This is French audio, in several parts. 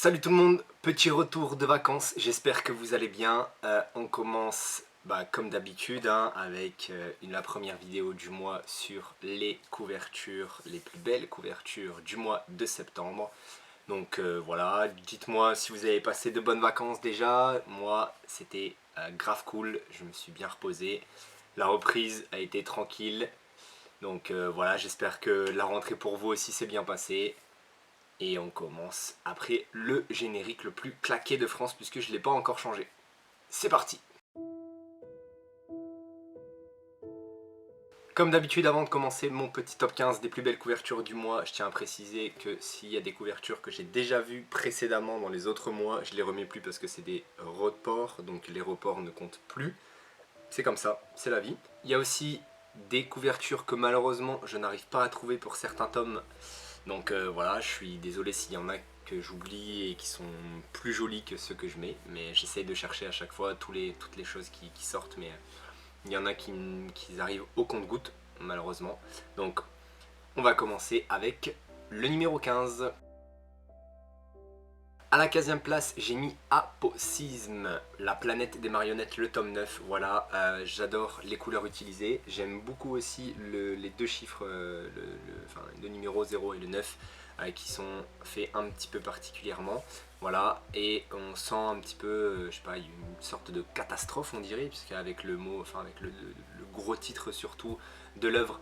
Salut tout le monde, petit retour de vacances, j'espère que vous allez bien. On commence comme d'habitude avec la première vidéo du mois sur les couvertures, les plus belles couvertures du mois de septembre. Donc voilà, dites-moi si vous avez passé de bonnes vacances déjà. Moi c'était grave cool, je me suis bien reposé. La reprise a été tranquille. Donc voilà, j'espère que la rentrée pour vous aussi s'est bien passée. Et on commence après le générique le plus claqué de France puisque je ne l'ai pas encore changé. C'est parti. Comme d'habitude, avant de commencer mon petit top 15 des plus belles couvertures du mois, je tiens à préciser que s'il y a des couvertures que j'ai déjà vues précédemment dans les autres mois, je les remets plus parce que c'est des reports, donc les reports ne comptent plus. C'est comme ça, c'est la vie. Il y a aussi des couvertures que malheureusement je n'arrive pas à trouver pour certains tomes. Donc voilà, je suis désolé s'il y en a que j'oublie et qui sont plus jolis que ceux que je mets, mais j'essaye de chercher à chaque fois toutes les choses qui sortent, mais il y en a qui arrivent au compte-gouttes, malheureusement. Donc on va commencer avec le numéro 15. À la 15e place, j'ai mis Apocisme, la planète des marionnettes, le tome 9. Voilà, j'adore les couleurs utilisées. J'aime beaucoup aussi les deux chiffres, le numéro 0 et le 9, qui sont faits un petit peu particulièrement. Voilà, et on sent un petit peu, je sais pas, une sorte de catastrophe, on dirait, puisqu'avec le mot, enfin avec le gros titre surtout de l'œuvre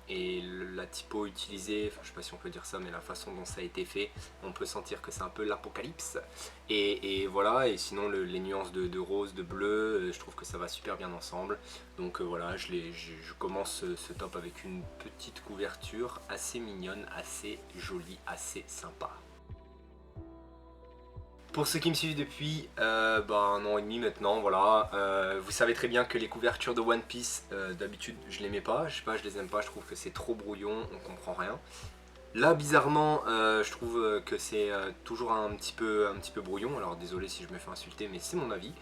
et la typo utilisée, enfin je sais pas si on peut dire ça, mais la façon dont ça a été fait, on peut sentir que c'est un peu l'apocalypse. Et voilà, et sinon les nuances de rose, de bleu, je trouve que ça va super bien ensemble. Donc voilà, je commence ce top avec une petite couverture assez mignonne, assez jolie, assez sympa. Pour ceux qui me suivent depuis 1 an et demi maintenant, voilà, vous savez très bien que les couvertures de One Piece, d'habitude je les mets pas, je sais pas, je les aime pas, je trouve que c'est trop brouillon, on comprend rien. Là bizarrement je trouve que c'est toujours un petit peu brouillon, alors désolé si je me fais insulter mais c'est mon avis.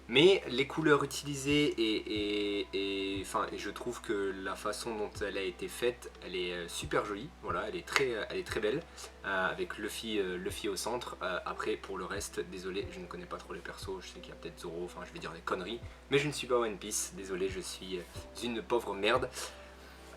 Mais les couleurs utilisées et je trouve que la façon dont elle a été faite, elle est super jolie, voilà, elle est très belle, avec Luffy au centre. Après pour le reste, désolé, je ne connais pas trop les persos, je sais qu'il y a peut-être Zoro, enfin je vais dire des conneries, mais je ne suis pas One Piece, désolé, je suis une pauvre merde.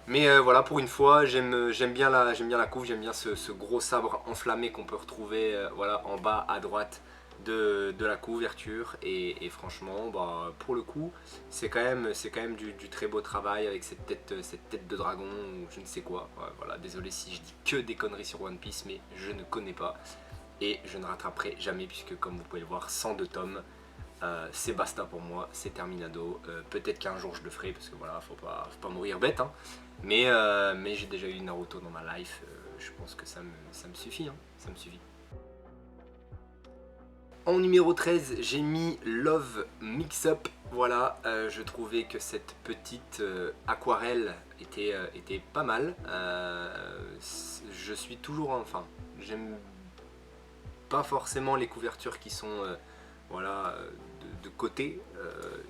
Mais voilà, pour une fois, j'aime bien la couve, j'aime bien ce gros sabre enflammé qu'on peut retrouver voilà, en bas à droite de la couverture. Et franchement, pour le coup, c'est quand même du très beau travail avec cette tête de dragon ou je ne sais quoi. Ouais, voilà, désolé si je dis que des conneries sur One Piece, mais je ne connais pas. Et je ne rattraperai jamais puisque comme vous pouvez le voir, 102 tomes. C'est basta pour moi, c'est terminado. Peut-être qu'un jour je le ferai parce que voilà, faut pas mourir bête. Hein. Mais j'ai déjà eu Naruto dans ma life, je pense que ça me suffit. Hein, ça me suffit. En numéro 13, j'ai mis Love Mix Up. Voilà, je trouvais que cette petite aquarelle était pas mal. Je suis toujours, enfin, j'aime pas forcément les couvertures qui sont voilà, de côté,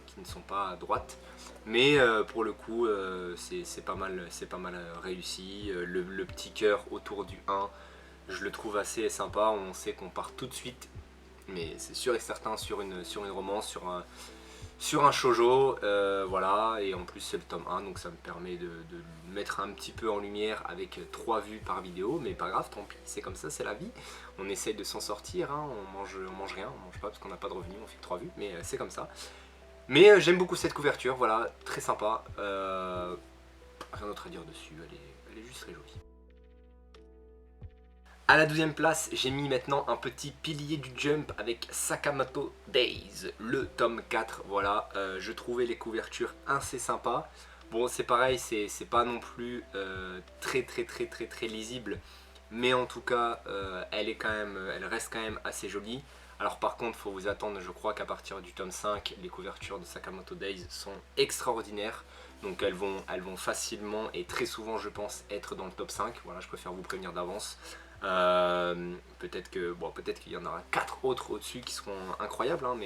qui ne sont pas à droite. Mais pour le coup, c'est pas mal réussi. Le petit cœur autour du 1, je le trouve assez sympa. On sait qu'on part tout de suite, mais c'est sûr et certain sur une romance, sur un shoujo, voilà, et en plus c'est le tome 1, donc ça me permet de mettre un petit peu en lumière avec 3 vues par vidéo, mais pas grave, tant pis, c'est comme ça, c'est la vie. On essaye de s'en sortir, hein, on mange rien, on mange pas parce qu'on n'a pas de revenus, on fait que 3 vues, mais c'est comme ça. Mais j'aime beaucoup cette couverture, voilà, très sympa. Rien d'autre à dire dessus, elle est juste très jolie. À la 12e place, j'ai mis maintenant un petit pilier du Jump avec Sakamoto Days, le tome 4. Voilà, je trouvais les couvertures assez sympas. Bon, c'est pareil, c'est pas non plus très lisible, mais en tout cas, elle reste quand même assez jolie. Alors par contre, il faut vous attendre, je crois qu'à partir du tome 5, les couvertures de Sakamoto Days sont extraordinaires. Donc elles vont facilement et très souvent, je pense, être dans le top 5. Voilà, je préfère vous prévenir d'avance. Peut-être qu'il y en aura 4 autres au-dessus qui seront incroyables, hein,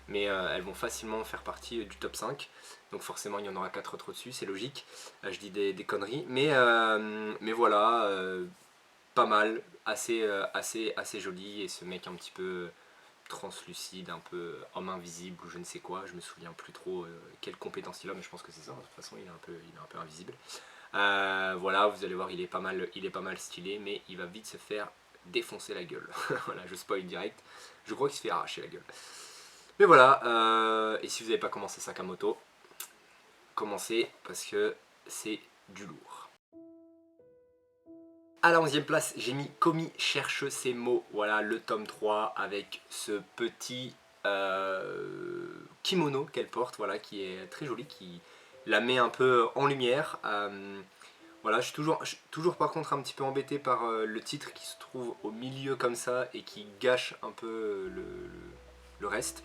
mais elles vont facilement faire partie du top 5. Donc forcément il y en aura 4 autres au-dessus, c'est logique. Je dis des conneries, mais voilà, pas mal, assez joli, et ce mec un petit peu translucide, un peu homme invisible ou je ne sais quoi, je me souviens plus trop quelle compétence il a, mais je pense que c'est ça, de toute façon il est un peu invisible. Voilà, vous allez voir, il est pas mal stylé, mais il va vite se faire défoncer la gueule. Voilà, je spoil direct, je crois qu'il se fait arracher la gueule. Mais voilà, et si vous n'avez pas commencé Sakamoto, commencez parce que c'est du lourd. À la 11e place, j'ai mis Komi cherche ses mots. Voilà, le tome 3 avec ce petit kimono qu'elle porte, voilà, qui est très joli, qui la met un peu en lumière. Voilà, je suis toujours par contre un petit peu embêté par le titre qui se trouve au milieu comme ça et qui gâche un peu le reste.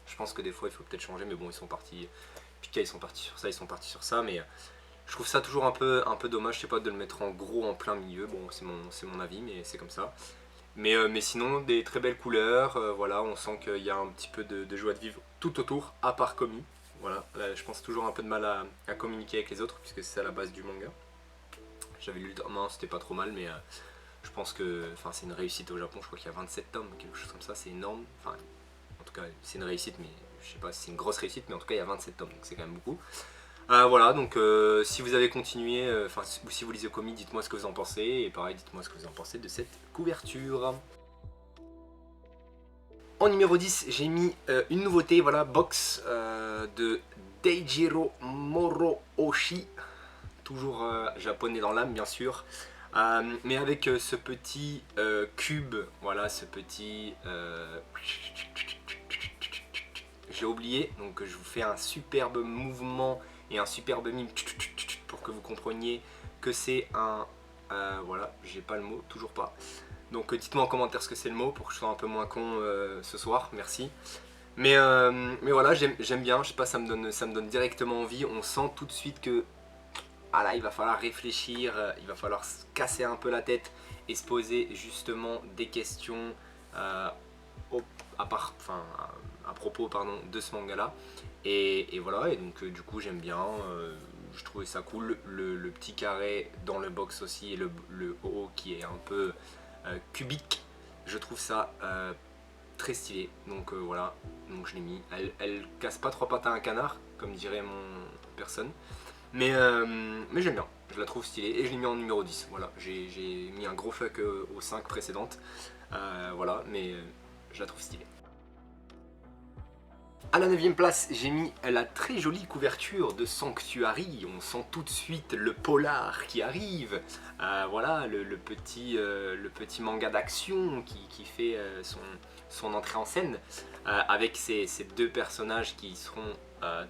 Je pense que des fois il faut peut-être changer, mais bon, ils sont partis. Pika, ils sont partis sur ça, mais je trouve ça toujours un peu dommage, je sais pas, de le mettre en gros en plein milieu. Bon, c'est mon avis, mais c'est comme ça. Mais sinon, des très belles couleurs, voilà, on sent qu'il y a un petit peu de joie de vivre tout autour, à part Komi. Voilà, là, je pense toujours un peu de mal à communiquer avec les autres, puisque c'est à la base du manga. J'avais lu le tome 1, c'était pas trop mal, mais je pense que c'est une réussite au Japon. Je crois qu'il y a 27 tomes, quelque chose comme ça, c'est énorme. Enfin, en tout cas, c'est une réussite, mais je sais pas si c'est une grosse réussite, mais en tout cas, il y a 27 tomes, donc c'est quand même beaucoup. Voilà, donc si vous avez continué, ou si vous lisez Komi, dites-moi ce que vous en pensez, et pareil, dites-moi ce que vous en pensez de cette couverture. En numéro 10, j'ai mis une nouveauté, voilà, box de Deijiro Morooshi, toujours japonais dans l'âme bien sûr, mais avec ce petit cube, voilà, ce petit... j'ai oublié, donc je vous fais un superbe mouvement et un superbe mime pour que vous compreniez que c'est un... voilà, j'ai pas le mot, toujours pas. Donc dites-moi en commentaire ce que c'est le mot pour que je sois un peu moins con ce soir, merci. Mais voilà, j'aime bien, je sais pas, ça me donne directement envie. On sent tout de suite que ah là, il va falloir réfléchir, il va falloir se casser un peu la tête et se poser justement des questions à propos de ce manga là. Et voilà, et donc du coup j'aime bien, je trouvais ça cool. Le petit carré dans le box aussi et le haut qui est un peu cubique, je trouve ça très stylé. Donc voilà, donc je l'ai mis. Elle casse pas trois pattes à un canard, comme dirait mon personne. Mais j'aime bien, je la trouve stylée et je l'ai mis en numéro 10. Voilà, j'ai mis un gros fuck aux 5 précédentes. Voilà, mais je la trouve stylée. À la 9e place, j'ai mis la très jolie couverture de Sanctuary. On sent tout de suite le polar qui arrive. Voilà, le petit manga d'action qui fait son entrée en scène. Avec ces deux personnages qui seront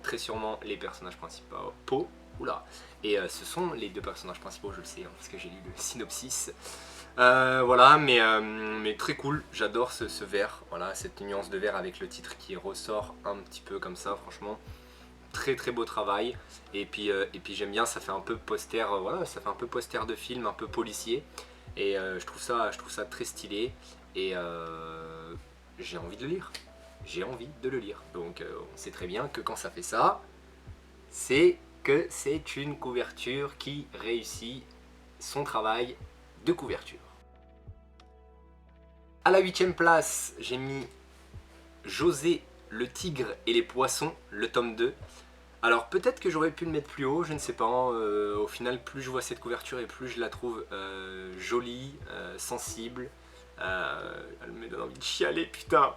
très sûrement les personnages principaux. Oula. Et ce sont les deux personnages principaux, je le sais, hein, parce que j'ai lu le synopsis. Voilà, mais très cool, j'adore ce vert, voilà, cette nuance de vert avec le titre qui ressort un petit peu comme ça, franchement, très très beau travail. Et puis j'aime bien, ça fait un peu poster, voilà, ça fait un peu poster de film, un peu policier, et je trouve ça très stylé, et j'ai envie de le lire, donc on sait très bien que quand ça fait ça, c'est que c'est une couverture qui réussit son travail de couverture. À la 8e place, j'ai mis José, le tigre et les poissons, le tome 2. Alors peut-être que j'aurais pu le mettre plus haut, je ne sais pas. Au final, plus je vois cette couverture et plus je la trouve jolie, sensible. Elle me donne envie de chialer, putain.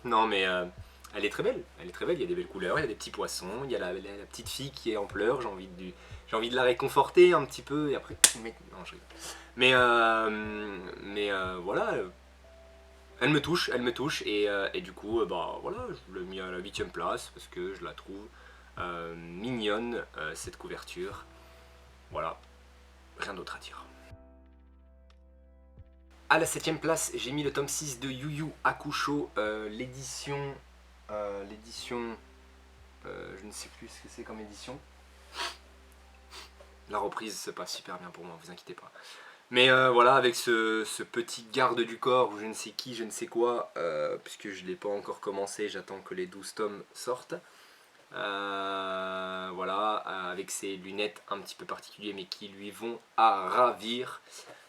Non mais elle est très belle, il y a des belles couleurs, il y a des petits poissons, il y a la petite fille qui est en pleurs, j'ai envie de la réconforter un petit peu et après... Non, je rigole. Mais voilà, elle me touche et du coup, bah voilà, je l'ai mis à la 8e place parce que je la trouve mignonne cette couverture. Voilà, rien d'autre à dire. À la 7e place, j'ai mis le tome 6 de Yu Yu Hakusho, l'édition... je ne sais plus ce que c'est comme édition. La reprise, c'est pas super bien pour moi, vous inquiétez pas. Mais voilà, avec ce petit garde du corps, ou je ne sais qui, je ne sais quoi, puisque je ne l'ai pas encore commencé, j'attends que les 12 tomes sortent. voilà, avec ses lunettes un petit peu particulières mais qui lui vont à ravir.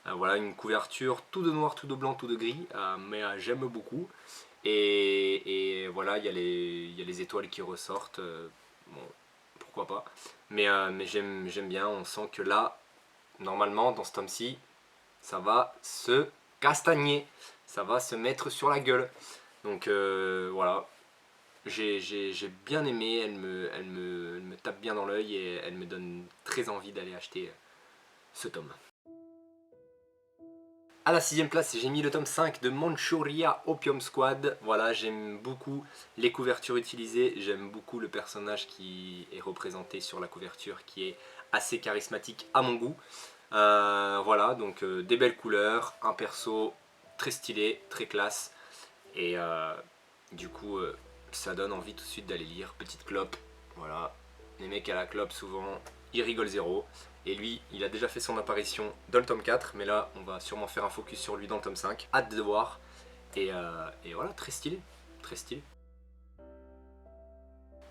Voilà, une couverture tout de noir, tout de blanc, tout de gris, mais j'aime beaucoup. Et voilà, il y a les étoiles qui ressortent, bon, pourquoi pas. Mais j'aime bien, on sent que là, normalement, dans ce tome-ci, ça va se castagner, ça va se mettre sur la gueule. Donc voilà, j'ai bien aimé, elle me tape bien dans l'œil et elle me donne très envie d'aller acheter ce tome. À la 6ème place, j'ai mis le tome 5 de Manchuria Opium Squad. Voilà, j'aime beaucoup les couvertures utilisées, j'aime beaucoup le personnage qui est représenté sur la couverture qui est assez charismatique à mon goût. Voilà, donc des belles couleurs, un perso très stylé, très classe. Et du coup, ça donne envie tout de suite d'aller lire. Petite clope, voilà. Les mecs à la clope, souvent, ils rigolent zéro. Et lui, il a déjà fait son apparition dans le tome 4, mais là, on va sûrement faire un focus sur lui dans le tome 5. Hâte de voir. Et voilà, très stylé, très stylé.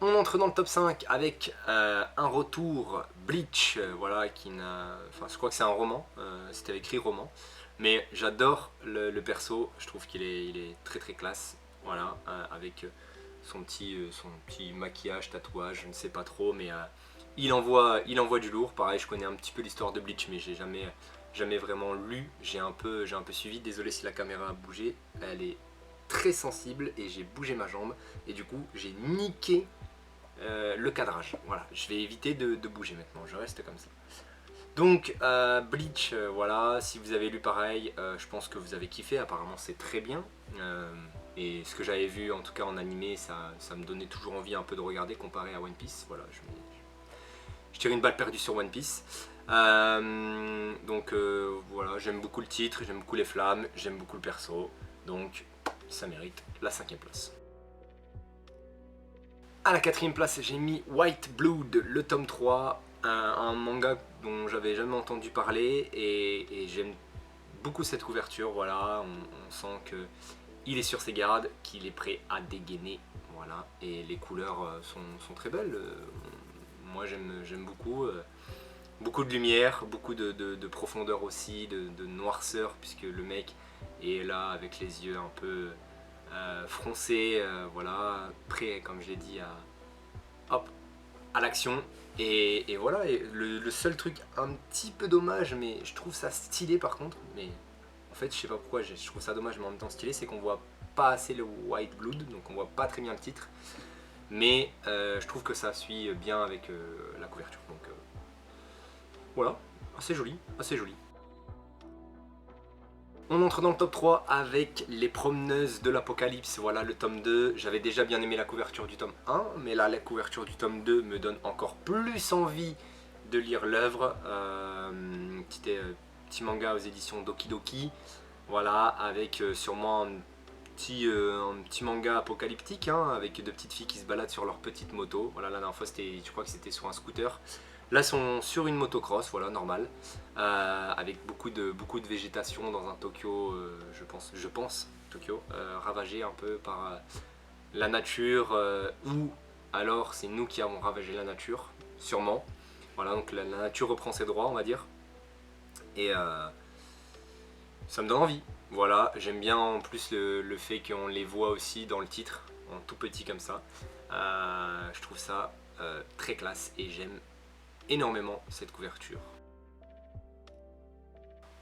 On entre dans le top 5 avec un retour Bleach, voilà, qui n'a... Enfin, je crois que c'est un roman, c'était écrit roman. Mais j'adore le perso, je trouve qu'il est, il est très très classe, voilà, avec son petit maquillage, tatouage, je ne sais pas trop, mais il envoie du lourd. Pareil, je connais un petit peu l'histoire de Bleach, mais j'ai jamais vraiment lu, j'ai un peu suivi, désolé si la caméra a bougé, elle est très sensible et j'ai bougé ma jambe, et du coup j'ai niqué le cadrage. Voilà, je vais éviter de bouger maintenant, je reste comme ça. Donc Bleach, voilà, si vous avez lu pareil, je pense que vous avez kiffé, apparemment c'est très bien. Et ce que j'avais vu en tout cas en animé, ça me donnait toujours envie un peu de regarder comparé à One Piece. Voilà, je tire une balle perdue sur One Piece. Donc voilà, j'aime beaucoup le titre, j'aime beaucoup les flammes, j'aime beaucoup le perso. Donc ça mérite la 5ème place. À la 4ème place, j'ai mis White Blood, le tome 3, un manga dont j'avais jamais entendu parler et j'aime beaucoup cette couverture, voilà, on sent qu'il est sur ses gardes, qu'il est prêt à dégainer, voilà, et les couleurs sont très belles, moi j'aime beaucoup, beaucoup de lumière, beaucoup de profondeur aussi, de noirceur, puisque le mec est là avec les yeux un peu froncés, voilà, prêt, comme je l'ai dit, hop, à l'action. Et voilà, et le seul truc un petit peu dommage, mais je trouve ça stylé par contre, mais en fait je sais pas pourquoi je trouve ça dommage mais en même temps stylé, c'est qu'on voit pas assez le White Blood, donc on voit pas très bien le titre, mais je trouve que ça suit bien avec la couverture, donc voilà, assez joli, assez joli. On entre dans le top 3 avec Les Promeneuses de l'Apocalypse, voilà le tome 2, j'avais déjà bien aimé la couverture du tome 1, mais là la couverture du tome 2 me donne encore plus envie de lire l'œuvre, petit manga aux éditions Doki Doki, voilà, avec sûrement un petit manga apocalyptique, hein, avec deux petites filles qui se baladent sur leur petite moto, voilà, la dernière fois je crois que c'était sur un scooter. Là, ils sont sur une motocross, voilà, normal, avec beaucoup de végétation dans un Tokyo, je pense Tokyo, ravagé un peu par la nature, ou alors c'est nous qui avons ravagé la nature, sûrement. Voilà, donc la nature reprend ses droits, on va dire, et ça me donne envie. Voilà, j'aime bien en plus le fait qu'on les voit aussi dans le titre, en tout petit comme ça. Je trouve ça très classe et j'aime énormément cette couverture.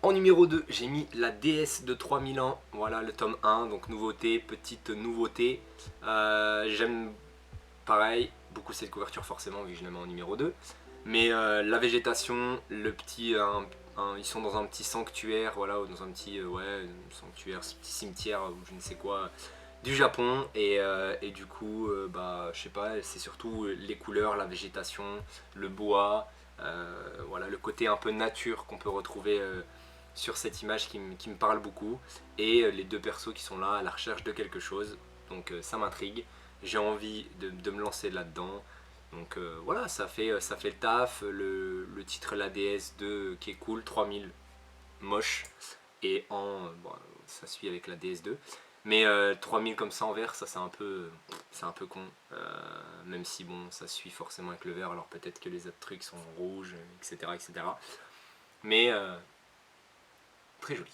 En numéro 2, j'ai mis La déesse de 3000 ans, voilà le tome 1, donc nouveauté, petite nouveauté. J'aime pareil, beaucoup cette couverture forcément vu que je la mets en numéro 2. Mais la végétation, ils sont dans un petit sanctuaire, voilà, dans un petit sanctuaire, ce petit cimetière ou je ne sais quoi, du Japon, et du coup bah je sais pas, c'est surtout les couleurs, la végétation, le bois, voilà, le côté un peu nature qu'on peut retrouver sur cette image qui me parle beaucoup, et les deux persos qui sont là à la recherche de quelque chose, donc ça m'intrigue, j'ai envie de me lancer là-dedans. Donc voilà, ça fait le taf, le titre La déesse 2 qui est cool, 3000 moche, et bon, ça suit avec la DS2, mais 3000 comme ça en vert, ça c'est un peu c'est un peu con, même si bon ça suit forcément avec le vert, alors peut-être que les autres trucs sont rouges, etc. etc. Mais très joli.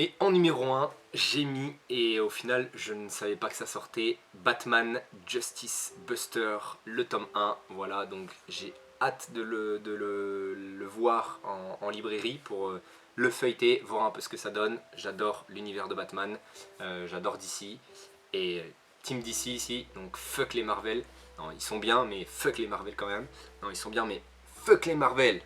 Et en numéro 1, j'ai mis, et au final je ne savais pas que ça sortait, Batman Justice Buster, le tome 1. Voilà, donc j'ai hâte de le voir en librairie pour le feuilleter, voir un peu ce que ça donne. J'adore l'univers de Batman, j'adore DC, et Team DC ici, donc fuck les Marvel. Non, ils sont bien, mais fuck les Marvel quand même. Non, ils sont bien, mais fuck les Marvel.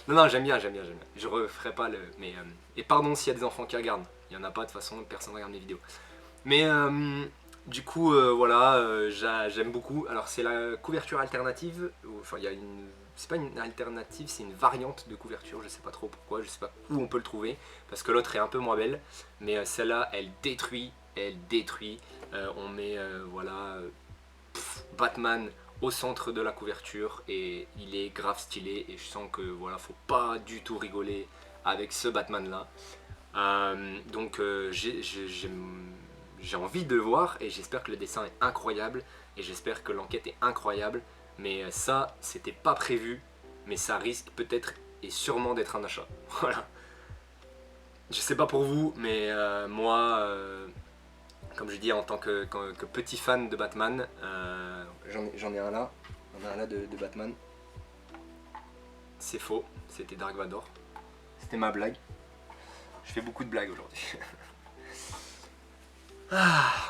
Non, non, j'aime bien, j'aime bien, j'aime bien. Je referai pas le... Mais, et pardon s'il y a des enfants qui regardent. Il n'y en a pas de toute façon, personne ne regarde mes vidéos. Mais du coup, voilà, j'aime beaucoup. Alors c'est la couverture alternative. Enfin, il y a une... C'est pas une alternative, c'est une variante de couverture. Je sais pas trop pourquoi, je sais pas où on peut le trouver. Parce que l'autre est un peu moins belle. Mais celle-là, elle détruit, elle détruit. On met, voilà, Batman au centre de la couverture et il est grave stylé et je sens que voilà, faut pas du tout rigoler avec ce Batman là. Donc j'ai envie de le voir et j'espère que le dessin est incroyable et j'espère que l'enquête est incroyable, mais ça c'était pas prévu, mais ça risque peut-être et sûrement d'être un achat. Voilà. Je sais pas pour vous, mais moi comme je dis en tant que petit fan de Batman, j'en ai un là, on a un là de Batman. C'est faux, c'était Dark Vador. C'était ma blague. Je fais beaucoup de blagues aujourd'hui.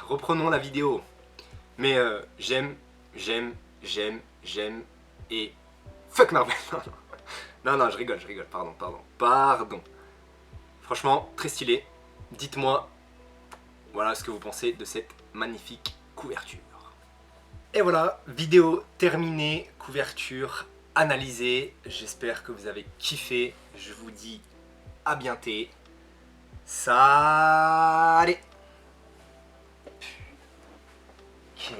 Reprenons la vidéo. Mais j'aime et fuck Marvel. Non, non, je rigole, pardon. Franchement, très stylé. Dites-moi, voilà ce que vous pensez de cette magnifique couverture. Et voilà, vidéo terminée, couverture analysée. J'espère que vous avez kiffé. Je vous dis à bientôt. Salut. Quel